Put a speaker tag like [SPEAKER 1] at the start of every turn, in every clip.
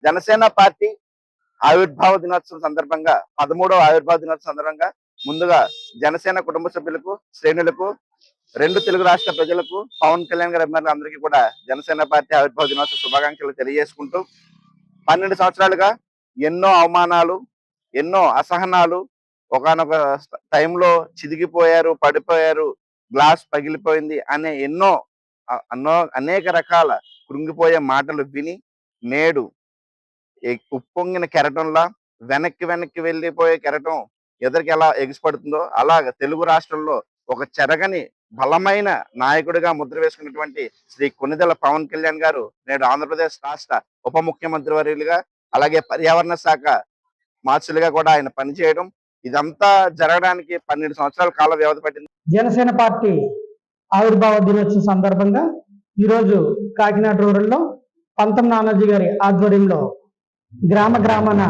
[SPEAKER 1] Janasena party ఆవిర్భావ దినోత్సవం సందర్భంగా 13వ ఆవిర్భావ దినోత్సవం సందర్భంగా ముందుగా జనసేన కుటుంబ సభ్యులకు, శ్రేణులకు, రెండు తెలుగు రాష్ట్ర ప్రజలకు, పవన్ కళ్యాణ్ గారి అభిమానులు అందరికీ కూడా జనసేన పార్టీ ఆవిర్భావ దినోత్సవ శుభాకాంక్షలు తెలియజేసుకుంటూ 12 సంవత్సరాలుగా ఎన్నో అవమానాలు, ఎన్నో అసహనాలు, ఒకానొక టైంలో చిదిగిపోయారు, పడిపోయారు, గ్లాస్ పగిలిపోయింది అనే అనేక రకాల కృంగిపోయే మాటలు విని నేడు ఉప్పొంగిన కెరటంలా వెనక్కి వెళ్ళిపోయే కెరటం ఎదరికి ఎలా ఎగిసిపడుతుందో అలాగ తెలుగు రాష్ట్రంలో ఒక చెరగని బలమైన నాయకుడిగా ముద్ర వేసుకున్నటువంటి శ్రీ కొణిదెల పవన్ కళ్యాణ్ గారు నేడు ఆంధ్రప్రదేశ్ రాష్ట్ర ఉప ముఖ్యమంత్రి వర్యులుగా, అలాగే పర్యావరణ శాఖ మార్చులుగా కూడా ఆయన పనిచేయడం, ఇదంతా జరగడానికి 12 సంవత్సరాల కాల వ్యవధి పట్టింది.
[SPEAKER 2] జనసేన పార్టీ ఆవిర్భావ దినోత్సవం సందర్భంగా ఈరోజు కాకినాడ రూరల్లో పంతం నానాజీ గారి ఆధ్వర్యంలో గ్రామాన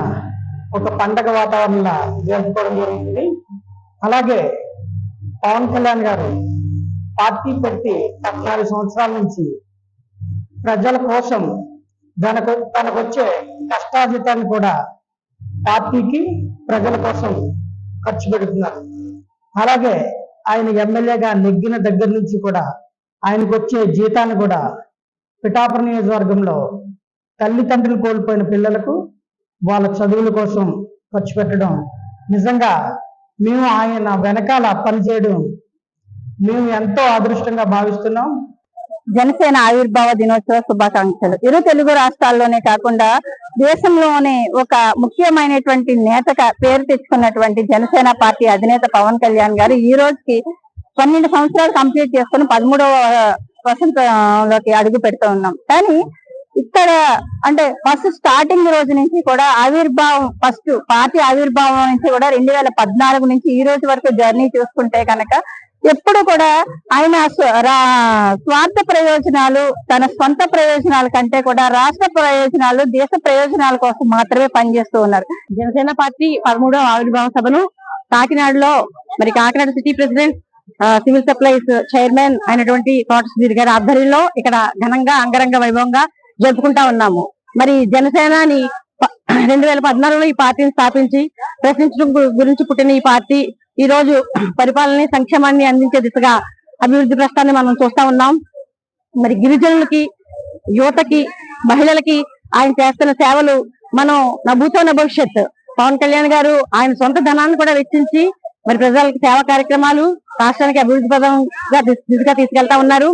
[SPEAKER 2] ఒక పండగ వాతావరణంలో జరుపుకోవడం జరిగింది. అలాగే పవన్ కళ్యాణ్ గారు పార్టీ పెట్టి 14 సంవత్సరాల నుంచి ప్రజల కోసం తనకొచ్చే కష్టాజితాన్ని కూడా పార్టీకి ప్రజల కోసం ఖర్చు పెడుతున్నారు. అలాగే ఆయన ఎమ్మెల్యేగా నెగ్గిన దగ్గర నుంచి కూడా ఆయనకు వచ్చే జీతాన్ని కూడా పిఠాపురం నియోజకవర్గంలో తల్లిదండ్రులు కోల్పోయిన పిల్లలకు వాళ్ళ చదువుల కోసం ఖర్చు పెట్టడం, నిజంగా మేము ఆయన వెనకాల పనిచేయడం మేము ఎంతో అదృష్టంగా భావిస్తున్నాం.
[SPEAKER 3] జనసేన ఆవిర్భావ దినోత్సవ శుభాకాంక్షలు. ఇరు తెలుగు రాష్ట్రాల్లోనే కాకుండా దేశంలోనే ఒక ముఖ్యమైనటువంటి నేతగా పేరు తెచ్చుకున్నటువంటి జనసేన పార్టీ అధినేత పవన్ కళ్యాణ్ గారు ఈ రోజుకి 12 సంవత్సరాలు కంప్లీట్ చేసుకుని 13వ వసంతంలోకి అడుగు పెడుతూ ఉన్నాం. కానీ ఇక్కడ అంటే ఫస్ట్ స్టార్టింగ్ రోజు నుంచి కూడా పార్టీ ఆవిర్భావం నుంచి కూడా 2014 నుంచి ఈ రోజు వరకు జర్నీ చూసుకుంటే కనుక ఎప్పుడు కూడా ఆయన స్వార్థ ప్రయోజనాలు, తన సొంత ప్రయోజనాల కంటే కూడా రాష్ట్ర ప్రయోజనాలు, దేశ ప్రయోజనాల కోసం మాత్రమే పనిచేస్తూ ఉన్నారు. జనసేన పార్టీ 13వ ఆవిర్భావ సభను కాకినాడలో Kakinada city president, civil supplies chairman అయినటువంటి తోట సుధీర్ గారి ఆధ్వర్యంలో ఇక్కడ ఘనంగా అంగరంగ వైభవంగా జరుపుకుంటా ఉన్నాము. జనసేనని 2014లో ఈ పార్టీని స్థాపించి ప్రశ్నించడం గురించి పుట్టిన ఈ పార్టీ ఈ రోజు పరిపాలన సంక్షేమాన్ని అందించే దిశగా అభివృద్ధి ప్రస్థాన్ని మనం చూస్తా ఉన్నాం. గిరిజనులకి, యువతకి, మహిళలకి ఆయన చేస్తున్న సేవలు మనం నా భూతో నా భవిష్యత్. పవన్ కళ్యాణ్ గారు ఆయన సొంత ధనాన్ని కూడా వెచ్చించి ప్రజలకు సేవా కార్యక్రమాలు, రాష్ట్రానికి అభివృద్ధి పదంగా దిశగా తీసుకెళ్తా ఉన్నారు.